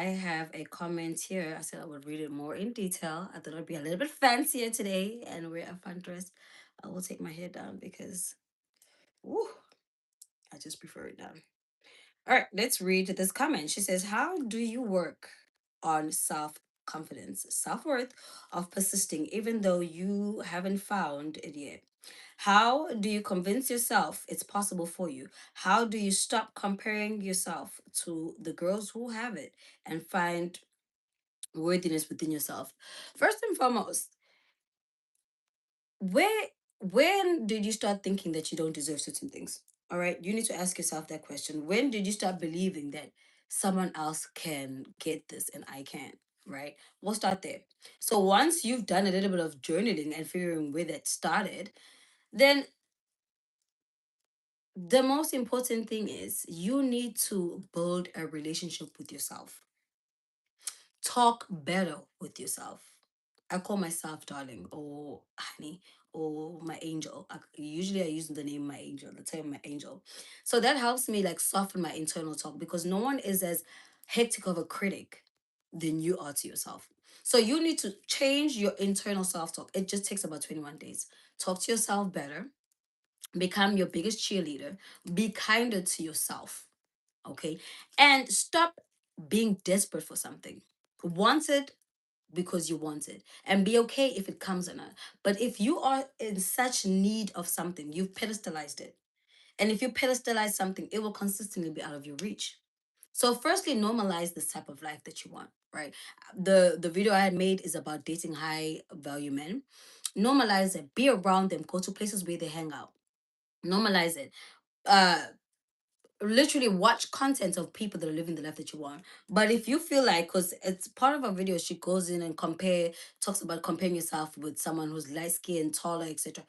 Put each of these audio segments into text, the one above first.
I have a comment here. I said I would read it more in detail. I thought it would be a little bit fancier today and wear a fun dress. I will take my hair down because woo, I just prefer it down. All right, let's read this comment. She says, how do you work on self confidence, self worth of persisting even though you haven't found it yet? How do you convince yourself it's possible for you? How do you stop comparing yourself to the girls who have it and find worthiness within yourself? First and foremost, where when did you start thinking that you don't deserve certain things? All right, you need to ask yourself that question. When did you start believing that someone else can get this and I can't? Right, we'll start there. So once you've done a little bit of journaling and figuring where that started, then the most important thing is you need to build a relationship with yourself. Talk better with yourself. I call myself darling or honey or my angel. Usually I use the name my angel, the term my angel. So that helps me like soften my internal talk because no one is as hectic of a critic than you are to yourself. So you need to change your internal self-talk. It just takes about 21 days. Talk to yourself better, become your biggest cheerleader, be kinder to yourself, okay? And stop being desperate for something. Want it because you want it, and be okay if it comes or not. But if you are in such need of something, you've pedestalized it. And if you pedestalize something, it will consistently be out of your reach. So firstly, normalize this type of life that you want, right? The video I had made is about dating high value men. Normalize it, be around them, go to places where they hang out. Normalize it. uh Literally watch content of people that are living the life that you want. But if you feel like, because it's part of a video, she goes in and talks about comparing yourself with someone who's light skinned, taller, etc.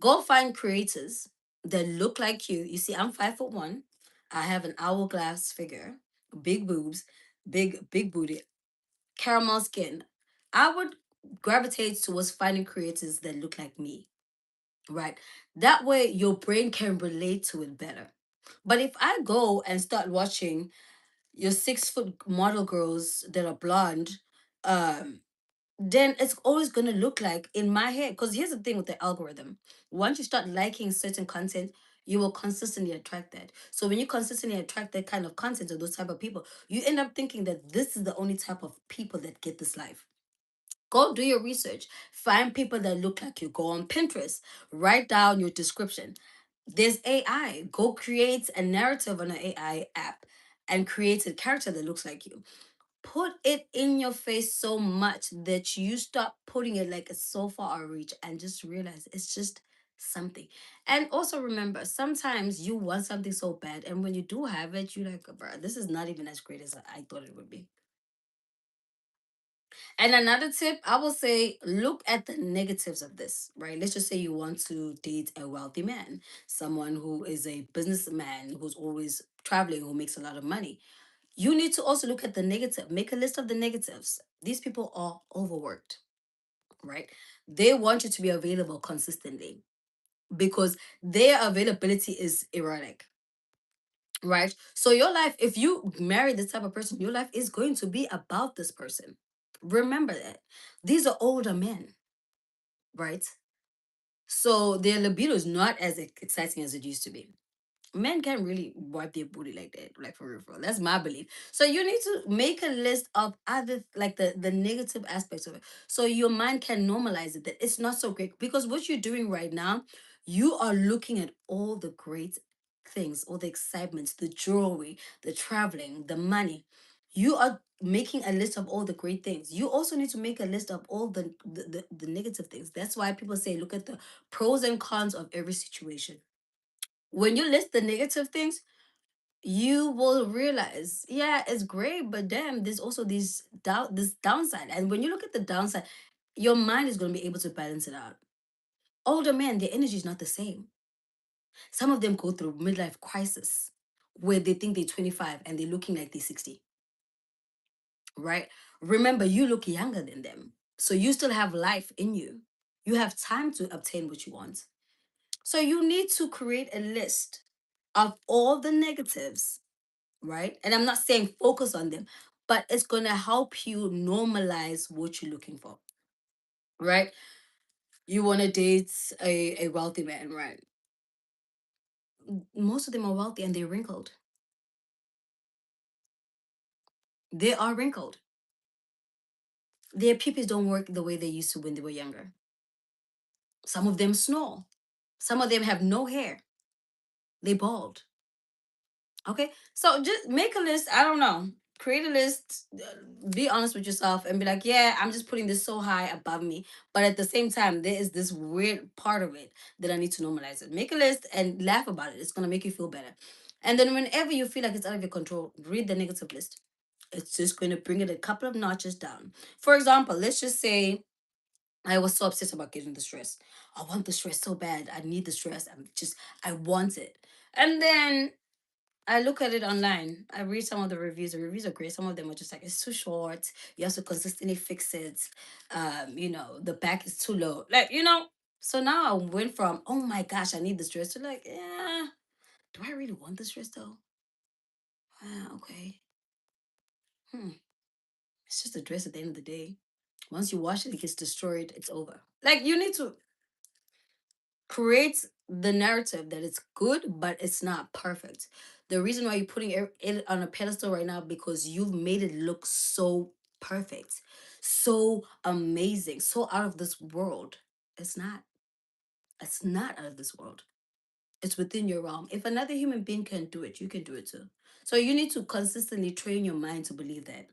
Go find creators that look like you. You see, I'm 5'1". I have an hourglass figure, big boobs, big booty, caramel skin. I would gravitate towards finding creators that look like me, right? That way your brain can relate to it better. But if I go and start watching your 6 foot model girls that are blonde, um, then it's always gonna look like in my head. Because here's the thing with the algorithm: once you start liking certain content, you will consistently attract that. So when you consistently attract that kind of content or those type of people, you end up thinking that this is the only type of people that get this life. Go do your research. Find people that look like you. Go on Pinterest. Write down your description. There's AI. Go create a narrative on an AI app and create a character that looks like you. Put it in your face so much that you stop putting it like it's so far out of reach and just realize it's just something. And also remember, sometimes you want something so bad, and when you do have it, you're like, bro, this is not even as great as I thought it would be. And another tip, I will say, look at the negatives of this, right? Let's just say you want to date a wealthy man, someone who is a businessman who's always traveling, who makes a lot of money. You need to also look at the negative. Make a list of the negatives. These people are overworked, right? They want you to be available consistently because their availability is erratic, right? So your life, if you marry this type of person, your life is going to be about this person. Remember that. These are older men, right? So their libido is not as exciting as it used to be. Men can't really wipe their booty like that, like for real, for real. That's my belief. So you need to make a list of other, like the negative aspects of it, so your mind can normalize it, that it's not so great. Because what you're doing right now, you are looking at all the great things, all the excitements, the jewelry, the traveling, the money. You are making a list of all the great things. You also need to make a list of all the negative things. That's why people say look at the pros and cons of every situation. When you list the negative things, you will realize, yeah, it's great, but damn, there's also this downside. And when you look at the downside, your mind is going to be able to balance it out. Older men, their energy is not the same. Some of them go through midlife crisis where they think they're 25 and they're looking like they're 60, right? Remember, you look younger than them. So you still have life in you. You have time to obtain what you want. So you need to create a list of all the negatives, right? And I'm not saying focus on them. but it's gonna help you normalize what you're looking for, right? You want to date a wealthy man, right? Most of them are wealthy and they're wrinkled. They are wrinkled. Their pupils don't work the way they used to when they were younger. Some of them snore. Some of them have no hair. They bald. Okay, so just make a list. I don't know. Create a list. Be honest with yourself and be like, yeah, I'm just putting this so high above me. But at the same time, there is this weird part of it that I need to normalize it. Make a list and laugh about it. It's gonna make you feel better. And then whenever you feel like it's out of your control, read the negative list. It's just going to bring it a couple of notches down. For example, let's just say I was so obsessed about getting the stress. I want the stress so bad. I need the stress. I want it. And then I look at it online. I read some of the reviews. The reviews are great. Some of them are just like it's too short. You have to consistently fix it. The back is too low. So now I went from oh my gosh, I need the stress to like, yeah, do I really want the stress though? Okay. Hmm. It's just a dress at the end of the day. Once you wash it, it gets destroyed. It's over. Like you need to create the narrative that it's good, but it's not perfect. The reason why you're putting it on a pedestal right now because you've made it look so perfect, so amazing, so out of this world. It's not. It's not out of this world. It's within your realm. If another human being can do it, you can do it too. So you need to consistently train your mind to believe that.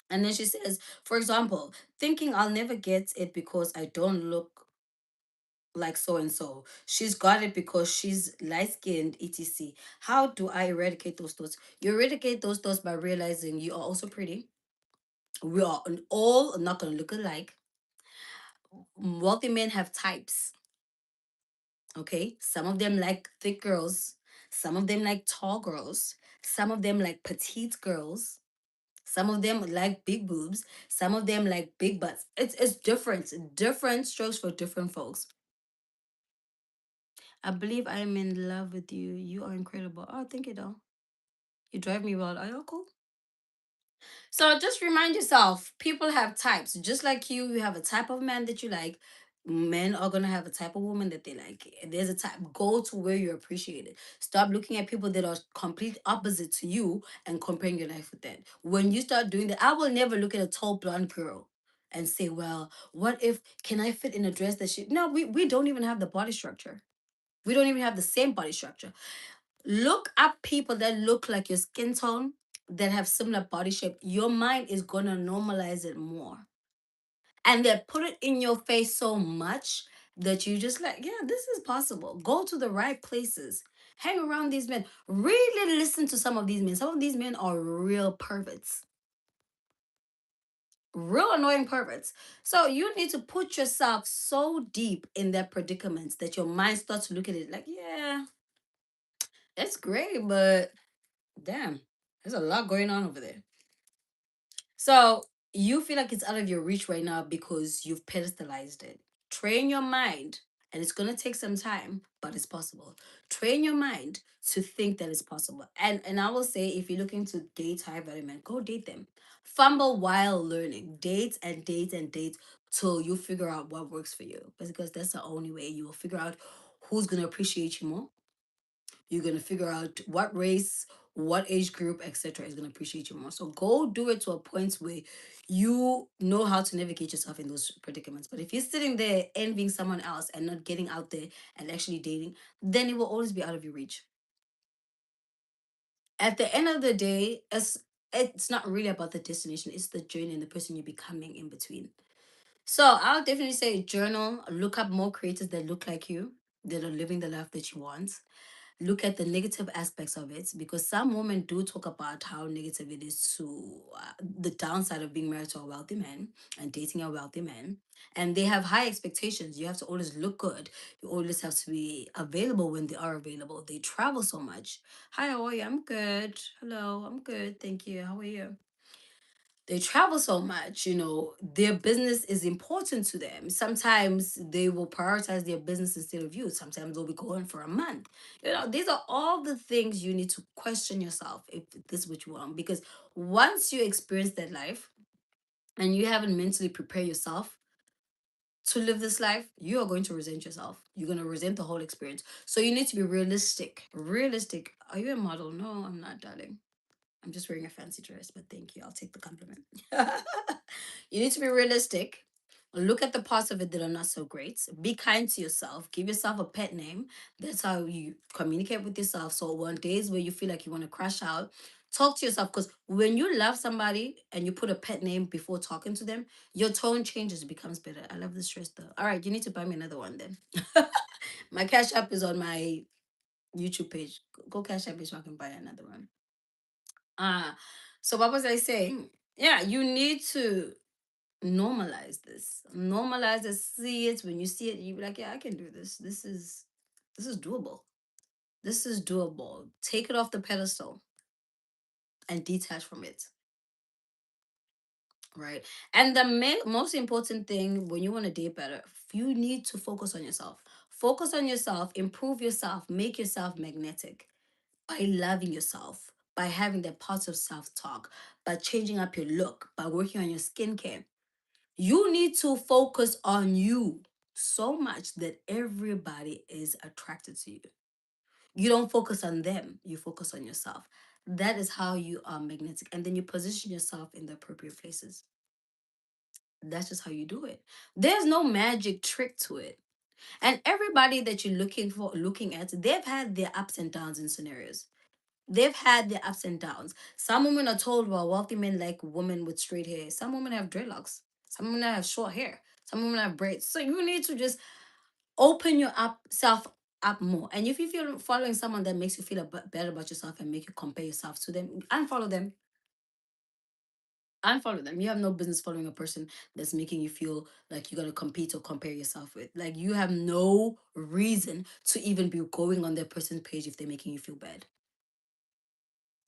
And then she says, for example, thinking I'll never get it because I don't look like so and so. She's got it because she's light skinned, etc. How do I eradicate those thoughts? You eradicate those thoughts by realizing you are also pretty. We are all not going to look alike. Wealthy men have types, okay? Some of them like thick girls, some of them like tall girls, some of them like petite girls. Some of them like big boobs. Some of them like big butts. It's different. Different strokes for different folks. I believe I am in love with you. You are incredible. Oh, thank you, though. You drive me wild. Are you cool? So just remind yourself, people have types. Just like you have a type of man that you like. Men are gonna have a type of woman that they like. There's a type. Go to where you appreciate it. Stop looking at people that are complete opposite to you and comparing your life with that. When you start doing that, I will never look at a tall blonde girl and say, well, what if can I fit in a dress that she no, we don't even have the body structure. We don't even have the same body structure. Look up people that look like your skin tone, that have similar body shape. Your mind is gonna normalize it more. And they put it in your face so much that you just like, yeah, this is possible. Go to the right places. Hang around these men. Really listen to some of these men. Some of these men are real perverts. Real annoying perverts. So you need to put yourself so deep in their predicaments that your mind starts to look at it like, yeah, it's great, but damn, there's a lot going on over there. So you feel like it's out of your reach right now because you've pedestalized it. Train your mind, and it's gonna take some time, but it's possible. Train your mind to think that it's possible. And I will say, if you're looking to date high value men, go date them. Fumble while learning. Date and date and date till you figure out what works for you. Because that's the only way you will figure out who's gonna appreciate you more. You're gonna figure out what race, what age group, etc. is gonna appreciate you more. So go do it to a point where you know how to navigate yourself in those predicaments. But if you're sitting there envying someone else and not getting out there and actually dating, then it will always be out of your reach. At the end of the day, it's not really about the destination, it's the journey and the person you're becoming in between. So I'll definitely say journal, look up more creators that look like you, that are living the life that you want. Look at the negative aspects of it because some women do talk about how negative it is to the downside of being married to a wealthy man and dating a wealthy man, and they have high expectations. You have to always look good. You always have to be available when they are available. They travel so much. Hi, how are you? I'm good. Hello, I'm good, thank you. How are you? They travel so much, their business is important to them. Sometimes they will prioritize their business instead of you. Sometimes they'll be going for a month. These are all the things you need to question yourself if this is what you want. Because once you experience that life and you haven't mentally prepared yourself to live this life, you are going to resent yourself. You're going to resent the whole experience. So you need to be realistic. Realistic. Are you a model? No, I'm not, darling. I'm just wearing a fancy dress, but thank you. I'll take the compliment. You need to be realistic. Look at the parts of it that are not so great. Be kind to yourself. Give yourself a pet name. That's how you communicate with yourself. So on days where you feel like you want to crash out, talk to yourself. Because when you love somebody and you put a pet name before talking to them, your tone changes, it becomes better. I love this dress though. All right, you need to buy me another one then. My cash app is on my YouTube page. Go cash app me so I can buy another one. Ah, so what was I saying? Yeah, you need to normalize this. Normalize this. See it. When you see it, you be like, yeah, I can do this. This is doable. This is doable. Take it off the pedestal and detach from it. Right. And the most important thing when you want to date better, you need to focus on yourself. Focus on yourself, improve yourself, make yourself magnetic by loving yourself, by having that positive self talk, by changing up your look, by working on your skincare. You need to focus on you so much that everybody is attracted to you. You don't focus on them, you focus on yourself. That is how you are magnetic. And then you position yourself in the appropriate places. That's just how you do it. There's no magic trick to it. And everybody that you're looking at, they've had their ups and downs in scenarios. They've had their ups and downs. Some women are told, well, wealthy men like women with straight hair. Some women have dreadlocks. Some women have short hair. Some women have braids. So you need to just open your up self up more. And if you feel following someone that makes you feel better about yourself and make you compare yourself to them, unfollow them. Unfollow them. You have no business following a person that's making you feel like you gotta compete or compare yourself with. Like you have no reason to even be going on that person's page if they're making you feel bad.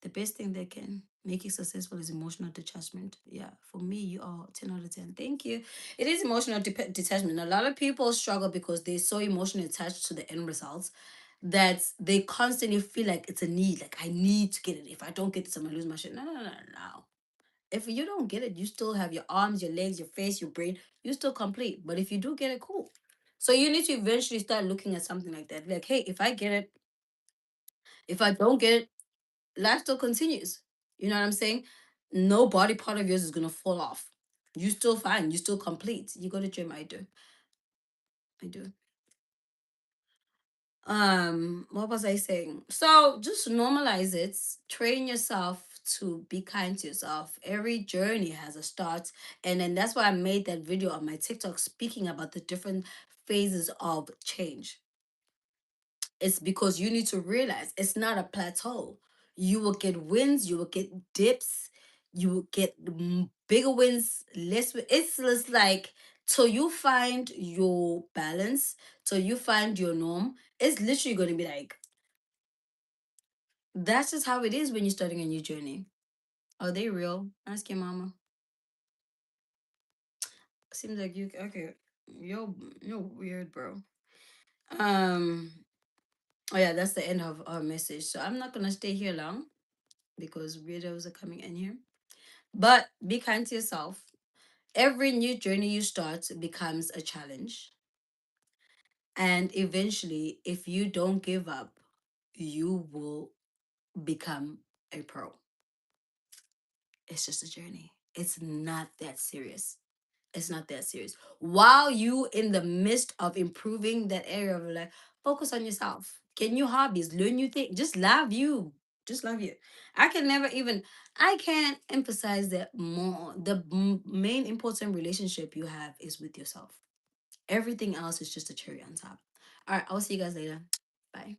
The best thing that can make you successful is emotional detachment. Yeah, for me, you are 10 out of 10. Thank you. It is emotional detachment. A lot of people struggle because they're so emotionally attached to the end results that they constantly feel like it's a need. Like, I need to get it. If I don't get this, I'm going to lose my shit. No, no, no, no, no. If you don't get it, you still have your arms, your legs, your face, your brain. You're still complete. But if you do get it, cool. So you need to eventually start looking at something like that. Like, hey, if I get it, if I don't get it, life still continues. You know what I'm saying? No body part of yours is gonna fall off. You still fine. You still complete. You go to gym. I do. I do. What was I saying? So just normalize it. Train yourself to be kind to yourself. Every journey has a start, and then that's why I made that video on my TikTok speaking about the different phases of change. It's because you need to realize it's not a plateau. You will get wins, you will get dips, you will get bigger wins, it's just like till you find your balance, till you find your norm. It's literally going to be like that's just how it is when you're starting a new journey. Are they real? Ask your mama. Seems like you okay. You're weird, bro. Um. Oh yeah, that's the end of our message. So I'm not gonna stay here long because weirdos are coming in here. But be kind to yourself. Every new journey you start becomes a challenge. And eventually, if you don't give up, you will become a pro. It's just a journey. It's not that serious. It's not that serious. While you in the midst of improving that area of your life, focus on yourself. Get new hobbies, learn new things. Just love you. Just love you. I can never even I can't emphasize that more. The main important relationship you have is with yourself. Everything else is just a cherry on top. All right, I'll see you guys later. Bye.